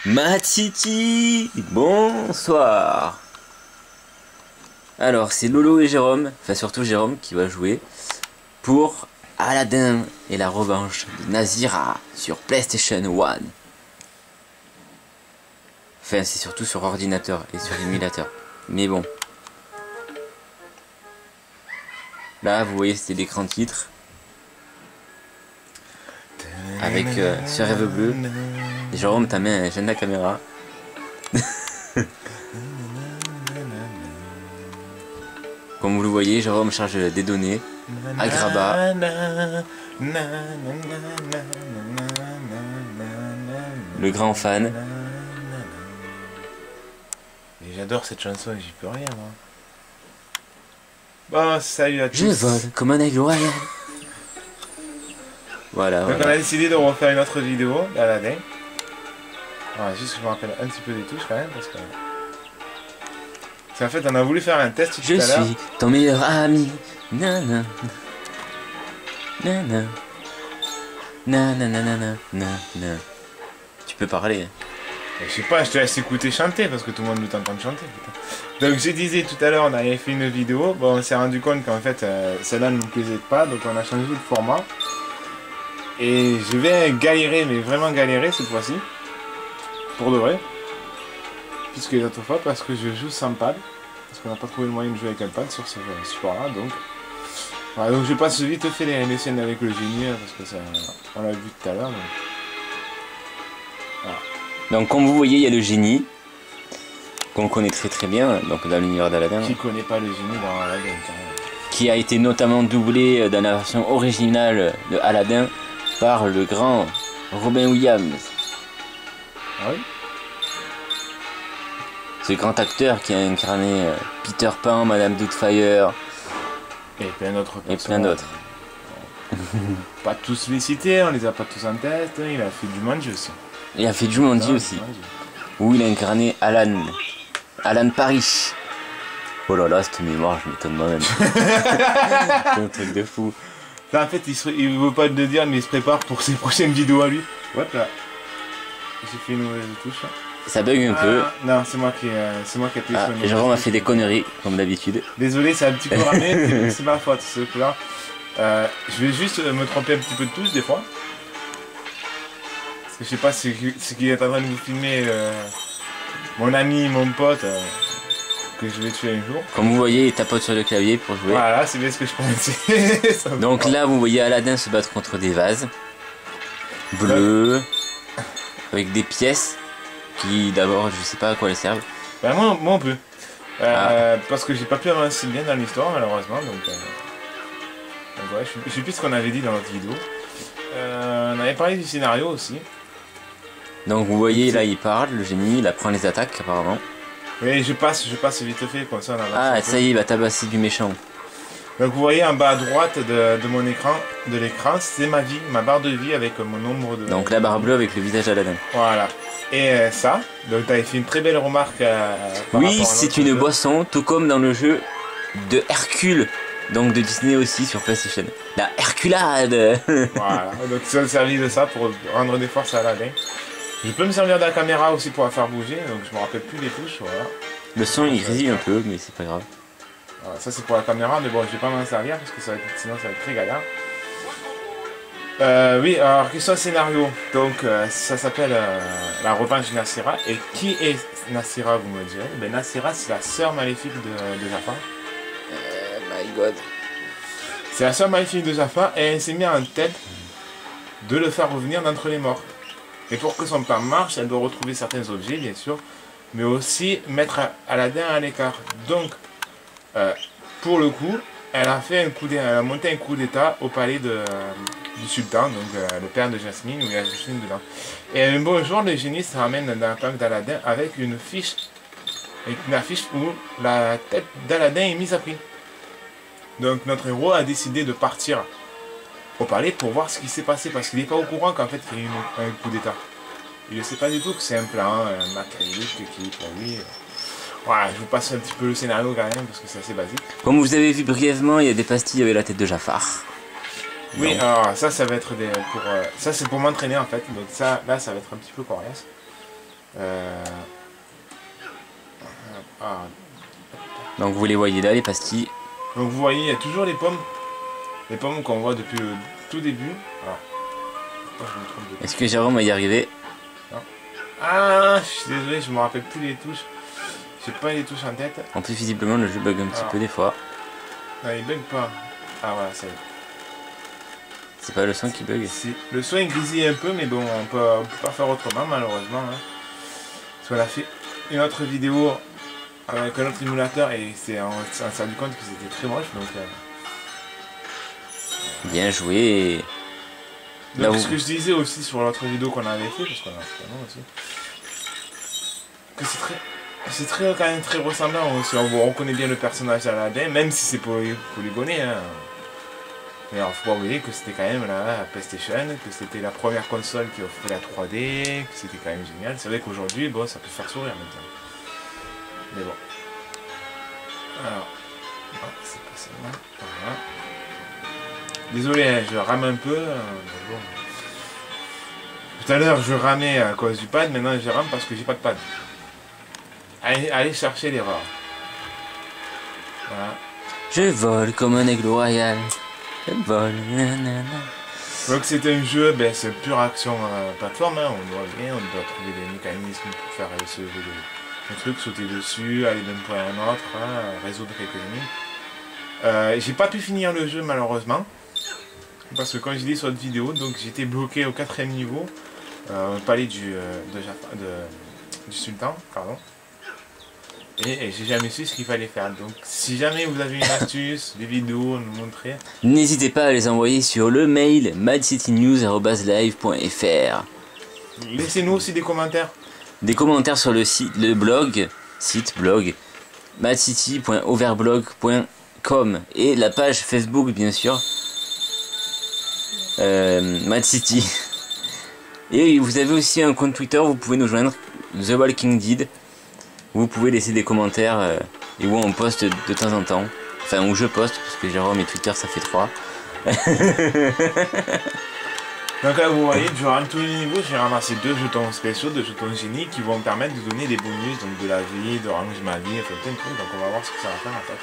Matiti, bonsoir. Alors c'est Lolo et Jérôme, enfin surtout Jérôme qui va jouer pour Aladdin et la revanche de Nazira sur PlayStation 1. Enfin c'est surtout sur ordinateur et sur émulateur. Mais bon. Là vous voyez c'était l'écran titre. Avec ce rêve bleu. Et Jérôme ta main gêne la caméra. Comme vous le voyez, Jérôme charge des données. Agraba. Le grand fan. Et j'adore cette chanson et j'y peux rien moi. Bon, salut à tous. Je vole comme un aigle royal. Voilà. Donc on a décidé de refaire une autre vidéo d'Aladdin. Alors, juste que je me rappelle un petit peu des touches quand même parce qu'en fait on a voulu faire un test tout à l'heure. Je suis ton meilleur ami. Nana. Nana. Nanana. Nana. Tu peux parler. Je sais pas, je te laisse écouter chanter parce que tout le monde nous entend chanter. Putain. Donc je disais tout à l'heure on avait fait une vidéo. Bon on s'est rendu compte qu'en fait celle-là ne nous plaisait pas. Donc on a changé le format. Et je vais galérer, mais vraiment galérer cette fois-ci. Pour de vrai. Puisque les autres fois, parce que je joue sans pad. Parce qu'on n'a pas trouvé le moyen de jouer avec un pad sur ce support-là. Donc, voilà, donc je passe vite fait les scènes avec le génie. Parce que ça, on l'a vu tout à l'heure. Donc. Voilà. Donc comme vous voyez, il y a le génie. Qu'on connaît très bien. Donc dans l'univers d'Aladdin. Qui connaît pas le génie dans Aladdin qui a été notamment doublé dans la version originale de Aladdin par le grand Robin Williams. Ah oui. Ce grand acteur qui a incarné Peter Pan, Madame Doubtfire et plein d'autres. Et plein d'autres. Pas tous les cités, on les a pas tous en tête. Il a fait Jumanji aussi. Il a fait Jumanji aussi. Où il a incarné Alan Paris. Oh là là, cette mémoire, je m'étonne moi-même. C'est un truc de fou. Là, en fait, il veut pas te le dire, mais il se prépare pour ses prochaines vidéos à lui. Hop là. J'ai fait une mauvaise touche. Ça bug un peu. Non, c'est moi qui ai appuyé sur une. Jérôme a fait des conneries, comme d'habitude. Désolé, c'est un petit peu ramé, c'est ma faute, ce coup-là. Je vais juste me tromper un petit peu de touche, des fois. Parce que je sais pas ce qui est en train de vous filmer mon ami, mon pote, que je vais tuer un jour. Comme vous voyez, il tapote sur le clavier pour jouer. Voilà, c'est bien ce que je pensais. Donc là, vous voyez Aladdin se battre contre des vases bleus, avec des pièces qui, d'abord, je sais pas à quoi elles servent. Ben moi on peut. Parce que j'ai pas pu avancer bien dans l'histoire, malheureusement. Donc ouais, je sais plus ce qu'on avait dit dans notre vidéo. On avait parlé du scénario aussi. Donc vous voyez, là il parle, le génie, il apprend les attaques apparemment. Oui, je passe vite fait, comme ça on avance. Ah, ça y est, il va tabasser du méchant. Donc vous voyez en bas à droite de mon écran, c'est ma vie, ma barre de vie avec mon nombre de... Donc la barre bleue avec le visage d'Aladdin. Voilà. Et ça, donc tu avais fait une très belle remarque oui, c'est une boisson, tout comme dans le jeu de Hercule, donc de Disney aussi sur PlayStation. La Herculade. Voilà, donc ça a servi de ça pour rendre des forces à Aladdin. Je peux me servir de la caméra aussi pour la faire bouger, donc je me rappelle plus des touches, voilà. Le son il grésille un peu, mais c'est pas grave. Voilà, ça c'est pour la caméra, mais bon, je vais pas m'en servir parce que sinon ça va être très galère. Oui, alors question scénario. Donc ça s'appelle La revanche de Nazira. Et qui est Nazira, vous me direz? Ben Nazira, c'est la sœur maléfique de Jafar. My god. C'est la sœur maléfique de Jafar et elle s'est mise en tête de le faire revenir d'entre les morts. Et pour que son plan marche, elle doit retrouver certains objets, bien sûr, mais aussi mettre Aladdin à l'écart. Donc, pour le coup, elle a monté un coup d'état au palais du sultan, donc le père de Jasmine, où il y a Jasmine dedans. Et un beau jour, le génie se ramène dans la planque d'Aladdin avec une affiche où la tête d'Aladdin est mise à prix. Donc notre héros a décidé de partir au palais pour voir ce qui s'est passé, parce qu'il n'est pas au courant qu'en fait il y a eu un coup d'état. Il ne sait pas du tout que c'est un plan, un machiavélique qui pour lui. Voilà, je vous passe un petit peu le scénario quand même parce que c'est assez basique. Comme vous avez vu brièvement, il y a des pastilles avec la tête de Jafar. Oui, alors ça va être ça c'est pour m'entraîner en fait. Donc ça, là, ça va être un petit peu coriace. Ah. Donc vous les voyez là, les pastilles. Donc vous voyez, il y a toujours les pommes. Les pommes qu'on voit depuis le tout début. Alors, je me trompe de... Est-ce que Jérôme va y arriver? Ah, je suis désolé, je me rappelle plus les touches. J'ai pas les touches en tête. En plus, visiblement, le jeu bug un petit peu des fois. Non, il bug pas. Ah voilà, ça y est. C'est pas le son qui bug? Si. Le son est grésille un peu, mais bon, on peut pas faire autrement, malheureusement. Hein. Parce qu'on a fait une autre vidéo avec un autre émulateur et on s'est rendu compte que c'était très moche. Donc, bien joué. donc ce que je disais aussi sur l'autre vidéo qu'on avait fait, parce qu'on a fait un aussi, que c'est très quand même très ressemblant aussi. On reconnaît bien le personnage d'Aladin, même si c'est polygoné. Hein. Mais alors, faut pas oublier que c'était quand même la PlayStation, que c'était la première console qui offrait la 3D, que c'était quand même génial. C'est vrai qu'aujourd'hui, bon, ça peut faire sourire maintenant. Mais bon. Alors, c'est pas ça. Voilà. Désolé, hein, je rame un peu. Bon. Tout à l'heure, je ramais à cause du pad, maintenant je rame parce que j'ai pas de pad. Allez chercher l'erreur. Voilà. Je vole comme un aigle royal. Je vole. Nanana. Donc c'est un jeu, ben, c'est pure action plateforme. Hein. On doit trouver des mécanismes pour faire se lever le truc, sauter dessus, aller d'un point à un autre, hein, résoudre quelques énigmes. J'ai pas pu finir le jeu malheureusement. Parce que quand j'ai dit sur votre vidéo, donc j'étais bloqué au 4ème niveau, au palais du sultan, pardon. Et j'ai jamais su ce qu'il fallait faire. Donc si jamais vous avez une astuce, des vidéos à nous montrer, n'hésitez pas à les envoyer sur le mail madcitynews@live.fr. Laissez-nous aussi des commentaires. Des commentaires sur le site, le blog madcity.overblog.com et la page Facebook bien sûr. MadCity. Et vous avez aussi un compte Twitter, vous pouvez nous joindre, The Walking Dead. Vous pouvez laisser des commentaires et où on poste de temps en temps. Enfin, où je poste, parce que Jérôme et Twitter ça fait 3. Donc là vous voyez, durant tous les niveaux, j'ai ramassé 2 jetons spéciaux, 2 jetons génie qui vont me permettre de donner des bonus, donc de la vie, de ranger ma vie, enfin plein de trucs. Donc on va voir ce que ça va faire en fait.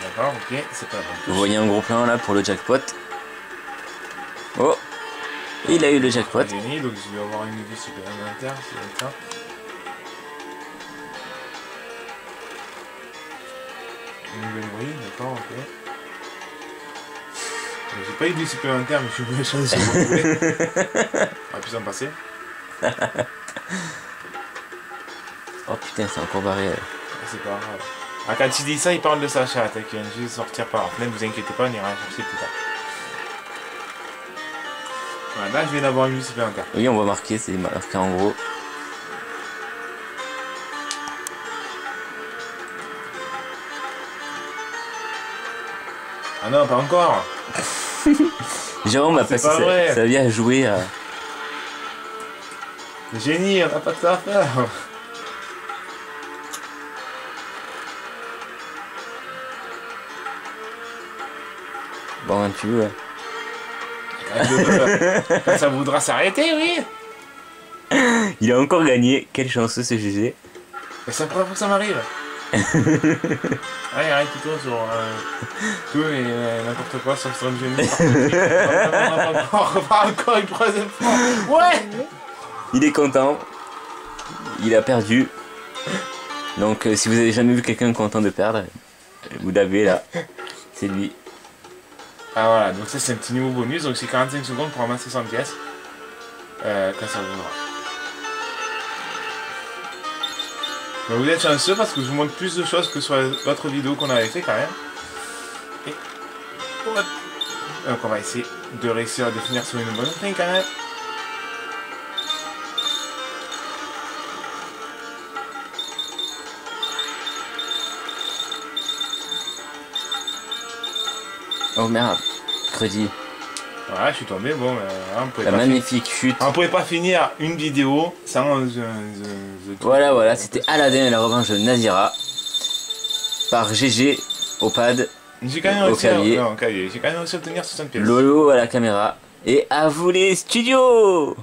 D'accord, ok, c'est pas bon. Vous voyez un gros plan là pour le jackpot. Oh, il a eu le jackpot. Génie, donc je vais avoir une vie supplémentaire, c'est ça. Une nouvelle bruit, d'accord, ok. J'ai pas eu de vie supplémentaire, mais je suis bien chance de vous trouver. On va plus s'en passer. Oh putain, c'est encore barré. C'est pas grave. Ah, quand il dit ça, il parle de sa chatte, qui vient juste sortir par la fenêtre, vous inquiétez pas, on ira la chercher plus tard. Voilà, là je viens d'avoir une vie supplémentaire. Oui, on va marquer, c'est marqué en gros. Ah non, pas encore. Jérôme a passé sa vie à jouer à... Génie, on n'a pas de ça à faire. Bon, tu veux, ouais. Quand ça voudra s'arrêter, oui. Il a encore gagné, quelle chanceux ce GG. Mais c'est la première fois que ça m'arrive. Allez, arrête plutôt sur tout et n'importe quoi sauf sur le génie. Pas encore une troisième fois. Ouais. Il est content. Il a perdu. Donc si vous avez jamais vu quelqu'un content de perdre, vous l'avez là. C'est lui. Ah voilà, donc ça c'est un petit niveau bonus, donc c'est 45 secondes pour ramasser 100 pièces. Quand ça voudra. Donc vous êtes chanceux parce que je vous montre plus de choses que sur l'autre vidéo qu'on avait fait quand même. Et... donc on va essayer de réussir à définir sur une bonne fin quand même. Oh merde, crédit. Voilà, je suis tombé, bon, la magnifique chute. On pouvait pas finir une vidéo sans... voilà, c'était Aladin et la revanche de Nazira. Par GG au pad. J'ai quand même réussi à obtenir 60 pièces. Lolo à la caméra. Et à vous les studios!